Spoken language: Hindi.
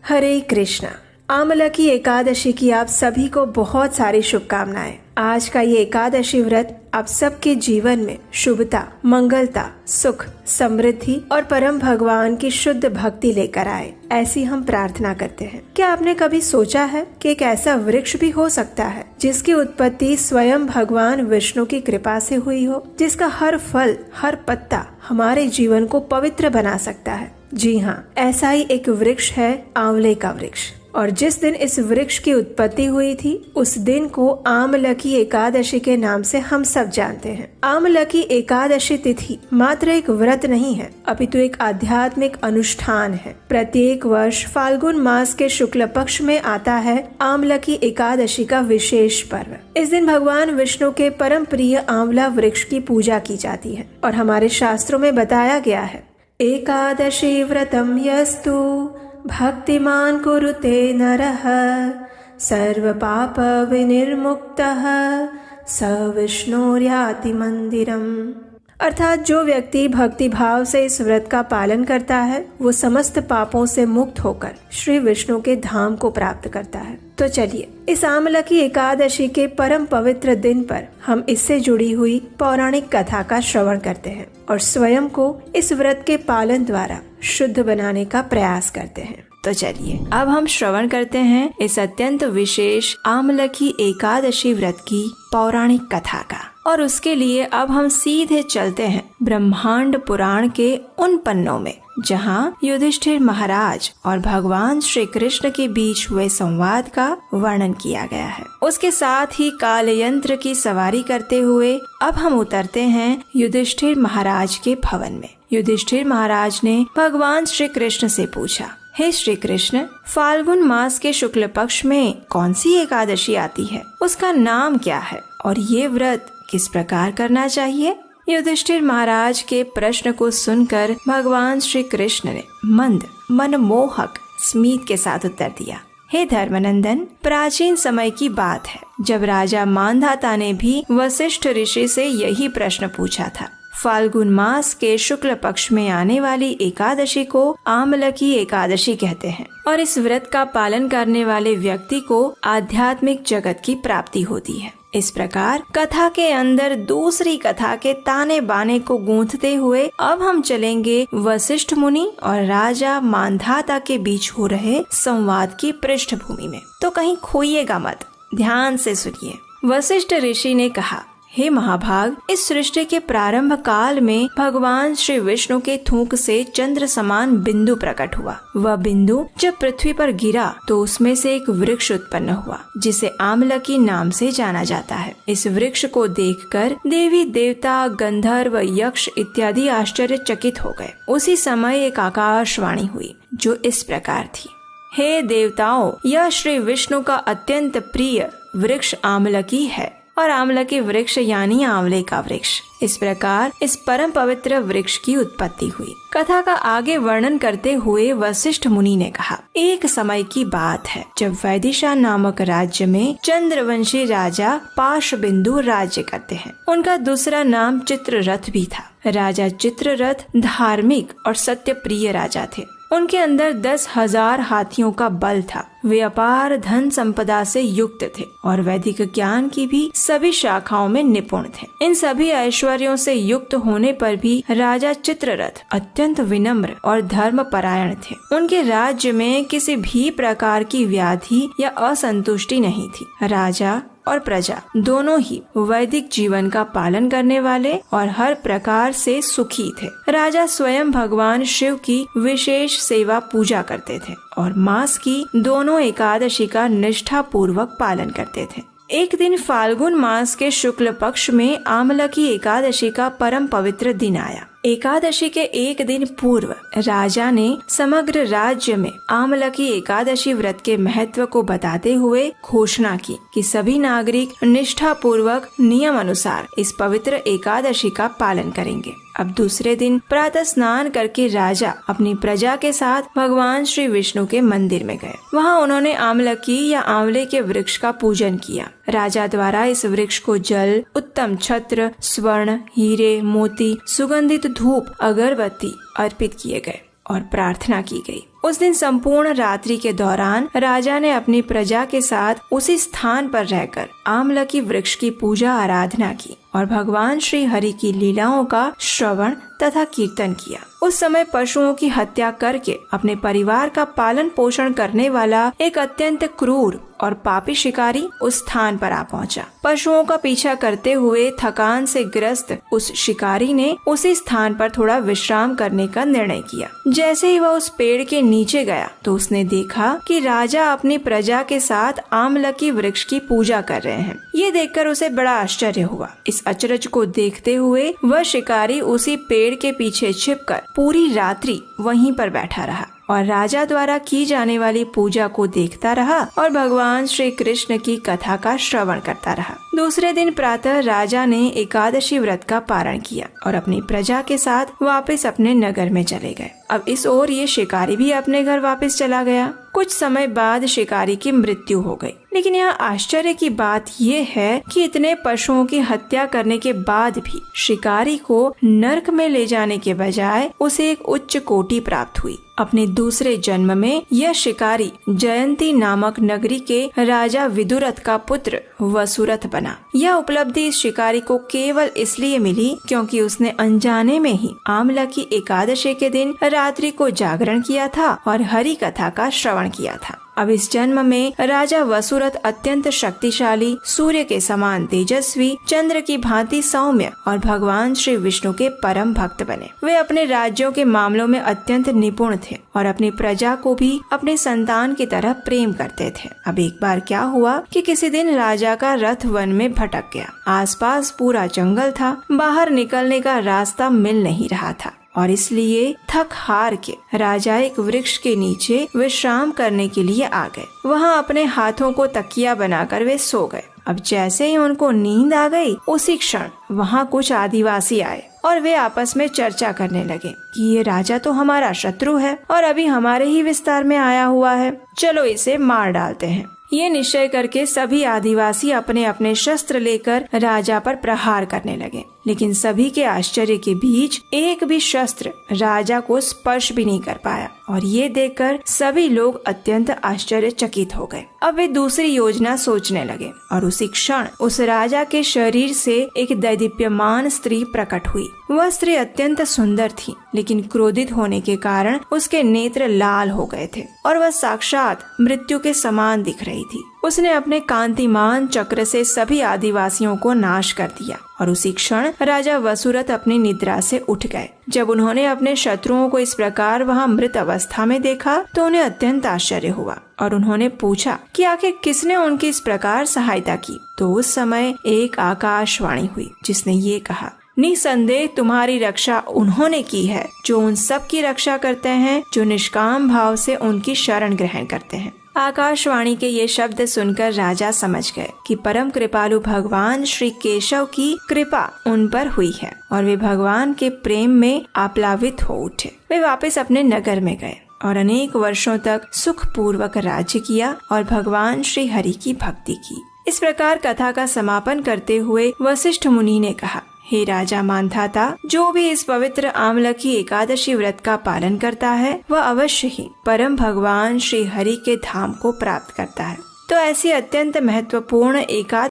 हरे कृष्णा। आमलकी एकादशी की आप सभी को बहुत सारी शुभकामनाएं। आज का ये एकादशी व्रत आप सबके जीवन में शुभता, मंगलता, सुख, समृद्धि और परम भगवान की शुद्ध भक्ति लेकर आए, ऐसी हम प्रार्थना करते हैं। क्या आपने कभी सोचा है कि एक ऐसा वृक्ष भी हो सकता है जिसकी उत्पत्ति स्वयं भगवान विष्णु की कृपा से हुई हो, जिसका हर फल, हर पत्ता हमारे जीवन को पवित्र बना सकता है? जी हाँ, ऐसा ही एक वृक्ष है आंवले का वृक्ष। और जिस दिन इस वृक्ष की उत्पत्ति हुई थी उस दिन को आमलकी एकादशी के नाम से हम सब जानते हैं। आमलकी एकादशी तिथि मात्र एक व्रत नहीं है, अपितु एक आध्यात्मिक अनुष्ठान है। प्रत्येक वर्ष फाल्गुन मास के शुक्ल पक्ष में आता है आमलकी एकादशी का विशेष पर्व। इस दिन भगवान विष्णु के परम प्रिय आंवला वृक्ष की पूजा की जाती है और हमारे शास्त्रों में बताया गया है, एकादशी व्रतम यस्तु भक्तिमान कुरुते नरः सर्व पाप विनिर्मुक्तः स विष्णुर्याति मंदिरम। अर्थात जो व्यक्ति भक्ति भाव से इस व्रत का पालन करता है वो समस्त पापों से मुक्त होकर श्री विष्णु के धाम को प्राप्त करता है। तो चलिए इस आमलकी एकादशी के परम पवित्र दिन पर हम इससे जुड़ी हुई पौराणिक कथा का श्रवण करते हैं और स्वयं को इस व्रत के पालन द्वारा शुद्ध बनाने का प्रयास करते हैं। तो चलिए अब हम श्रवण करते हैं इस अत्यंत विशेष आमलकी एकादशी व्रत की पौराणिक कथा का। और उसके लिए अब हम सीधे चलते हैं ब्रह्मांड पुराण के उन पन्नों में जहाँ युधिष्ठिर महाराज और भगवान श्री कृष्ण के बीच हुए संवाद का वर्णन किया गया है। उसके साथ ही काल यंत्र की सवारी करते हुए अब हम उतरते हैं युधिष्ठिर महाराज के भवन में। युधिष्ठिर महाराज ने भगवान श्री कृष्ण से पूछा, हे श्री कृष्ण, फाल्गुन मास के शुक्ल पक्ष में कौन सी एकादशी आती है? उसका नाम क्या है और ये व्रत किस प्रकार करना चाहिए? युधिष्ठिर महाराज के प्रश्न को सुनकर भगवान श्री कृष्ण ने मंद मनमोहक स्मित के साथ उत्तर दिया, हे धर्मनंदन, प्राचीन समय की बात है जब राजा मांधाता ने भी वशिष्ठ ऋषि से यही प्रश्न पूछा था। फाल्गुन मास के शुक्ल पक्ष में आने वाली एकादशी को आमलकी एकादशी कहते हैं और इस व्रत का पालन करने वाले व्यक्ति को आध्यात्मिक जगत की प्राप्ति होती है। इस प्रकार कथा के अंदर दूसरी कथा के ताने बाने को गूंथते हुए अब हम चलेंगे वशिष्ठ मुनि और राजा मांधाता के बीच हो रहे संवाद की पृष्ठभूमि में। तो कहीं खोइएगा मत, ध्यान से सुनिए। वशिष्ठ ऋषि ने कहा, हे महाभाग, इस सृष्टि के प्रारंभ काल में भगवान श्री विष्णु के थूक से चंद्र समान बिंदु प्रकट हुआ। वह बिंदु जब पृथ्वी पर गिरा तो उसमें से एक वृक्ष उत्पन्न हुआ जिसे आमलकी नाम से जाना जाता है। इस वृक्ष को देखकर देवी देवता, गंधर्व, यक्ष इत्यादि आश्चर्यचकित हो गए। उसी समय एक आकाशवाणी हुई जो इस प्रकार थी, हे देवताओं, यह श्री विष्णु का अत्यंत प्रिय वृक्ष आमलकी है और आमलकी वृक्ष यानी आंवले का वृक्ष। इस प्रकार इस परम पवित्र वृक्ष की उत्पत्ति हुई। कथा का आगे वर्णन करते हुए वशिष्ठ मुनि ने कहा, एक समय की बात है जब वैदिशा नामक राज्य में चंद्रवंशी राजा पाशबिंदु राज्य करते हैं। उनका दूसरा नाम चित्ररथ भी था। राजा चित्ररथ धार्मिक और सत्य प्रिय राजा थे। उनके अंदर 10,000 हाथियों का बल था। वे अपार धन संपदा से युक्त थे और वैदिक ज्ञान की भी सभी शाखाओं में निपुण थे। इन सभी ऐश्वर्यों से युक्त होने पर भी राजा चित्ररथ अत्यंत विनम्र और धर्मपरायण थे। उनके राज्य में किसी भी प्रकार की व्याधि या असंतुष्टि नहीं थी। राजा और प्रजा दोनों ही वैदिक जीवन का पालन करने वाले और हर प्रकार से सुखी थे। राजा स्वयं भगवान शिव की विशेष सेवा पूजा करते थे और मास की दोनों एकादशी का निष्ठा पूर्वक पालन करते थे। एक दिन फाल्गुन मास के शुक्ल पक्ष में आमलकी एकादशी का परम पवित्र दिन आया। एकादशी के एक दिन पूर्व राजा ने समग्र राज्य में आमलकी एकादशी व्रत के महत्व को बताते हुए घोषणा की कि सभी नागरिक निष्ठा पूर्वक नियम अनुसार इस पवित्र एकादशी का पालन करेंगे। अब दूसरे दिन प्रातः स्नान करके राजा अपनी प्रजा के साथ भगवान श्री विष्णु के मंदिर में गए। वहाँ उन्होंने आमलकी या आंवले के वृक्ष का पूजन किया। राजा द्वारा इस वृक्ष को जल, उत्तम छत्र, स्वर्ण, हीरे, मोती, सुगंधित धूप, अगरबत्ती अर्पित किए गए। और प्रार्थना की गई। उस दिन संपूर्ण रात्रि के दौरान राजा ने अपनी प्रजा के साथ उसी स्थान पर रहकर आमलकी वृक्ष की पूजा आराधना की और भगवान श्री हरि की लीलाओं का श्रवण तथा कीर्तन किया। उस समय पशुओं की हत्या करके अपने परिवार का पालन पोषण करने वाला एक अत्यंत क्रूर और पापी शिकारी उस स्थान पर आ पहुंचा। पशुओं का पीछा करते हुए थकान से ग्रस्त उस शिकारी ने उसी स्थान पर थोड़ा विश्राम करने का निर्णय किया। जैसे ही वह उस पेड़ के नीचे गया तो उसने देखा कि राजा अपनी प्रजा के साथ आमलकी वृक्ष की पूजा कर रहे हैं। ये देखकर उसे बड़ा आश्चर्य हुआ। इस अचरज को देखते हुए वह शिकारी उसी पेड़ के पीछे छिपकर पूरी रात्रि वहीं पर बैठा रहा और राजा द्वारा की जाने वाली पूजा को देखता रहा और भगवान श्री कृष्ण की कथा का श्रवण करता रहा। दूसरे दिन प्रातः राजा ने एकादशी व्रत का पारण किया और अपनी प्रजा के साथ वापस अपने नगर में चले गए। अब इस ओर ये शिकारी भी अपने घर वापस चला गया। कुछ समय बाद शिकारी की मृत्यु हो गई। लेकिन यहाँ आश्चर्य की बात ये है कि इतने पशुओं की हत्या करने के बाद भी शिकारी को नरक में ले जाने के बजाय उसे एक उच्च कोटि प्राप्त हुई। अपने दूसरे जन्म में यह शिकारी जयंती नामक नगरी के राजा विदुरथ का पुत्र वसुरथ बना। यह उपलब्धि इस शिकारी को केवल इसलिए मिली क्योंकि उसने अनजाने में ही आमलकी एकादशी के दिन रात्रि को जागरण किया था और हरि कथा का श्रवण किया था। अब इस जन्म में राजा वसुरथ अत्यंत शक्तिशाली, सूर्य के समान तेजस्वी, चंद्र की भांति सौम्य और भगवान श्री विष्णु के परम भक्त बने। वे अपने राज्यों के मामलों में अत्यंत निपुण थे और अपनी प्रजा को भी अपने संतान की तरह प्रेम करते थे। अब एक बार क्या हुआ कि किसी दिन राजा का रथ वन में भटक गया। आसपास पूरा जंगल था, बाहर निकलने का रास्ता मिल नहीं रहा था और इसलिए थक हार के राजा एक वृक्ष के नीचे विश्राम करने के लिए आ गए। वहाँ अपने हाथों को तकिया बनाकर वे सो गए। अब जैसे ही उनको नींद आ गई, उसी क्षण वहाँ कुछ आदिवासी आए और वे आपस में चर्चा करने लगे कि ये राजा तो हमारा शत्रु है और अभी हमारे ही विस्तार में आया हुआ है, चलो इसे मार डालते हैं। ये निश्चय करके सभी आदिवासी अपने अपने शस्त्र लेकर राजा पर प्रहार करने लगे। लेकिन सभी के आश्चर्य के बीच एक भी शस्त्र राजा को स्पर्श भी नहीं कर पाया और ये देखकर सभी लोग अत्यंत आश्चर्यचकित हो गए। अब वे दूसरी योजना सोचने लगे और उसी क्षण उस राजा के शरीर से एक दैदीप्यमान स्त्री प्रकट हुई। वह स्त्री अत्यंत सुंदर थी, लेकिन क्रोधित होने के कारण उसके नेत्र लाल हो गए थे और वह साक्षात मृत्यु के समान दिख रही थी। उसने अपने कांतिमान चक्र से सभी आदिवासियों को नाश कर दिया और उसी क्षण राजा वसुरथ अपनी निद्रा से उठ गए। जब उन्होंने अपने शत्रुओं को इस प्रकार वहां मृत अवस्था में देखा तो उन्हें अत्यंत आश्चर्य हुआ और उन्होंने पूछा कि आखिर किसने उनकी इस प्रकार सहायता की। तो उस समय एक आकाशवाणी हुई जिसने ये कहा, निसंदेह तुम्हारी रक्षा उन्होंने की है जो उन सब की रक्षा करते हैं जो निष्काम भाव से उनकी शरण ग्रहण करते हैं। आकाशवाणी के ये शब्द सुनकर राजा समझ गए कि परम कृपालु भगवान श्री केशव की कृपा उन पर हुई है और वे भगवान के प्रेम में आप्लावित हो उठे। वे वापस अपने नगर में गए और अनेक वर्षों तक सुख पूर्वक राज्य किया और भगवान श्री हरि की भक्ति की। इस प्रकार कथा का समापन करते हुए वशिष्ठ मुनि ने कहा, हे राजा मानधाता, जो भी इस पवित्र आमलकी एकादशी व्रत का पालन करता है वह अवश्य ही परम भगवान श्री हरि के धाम को प्राप्त करता है। तो ऐसी अत्यंत महत्वपूर्ण एकादशी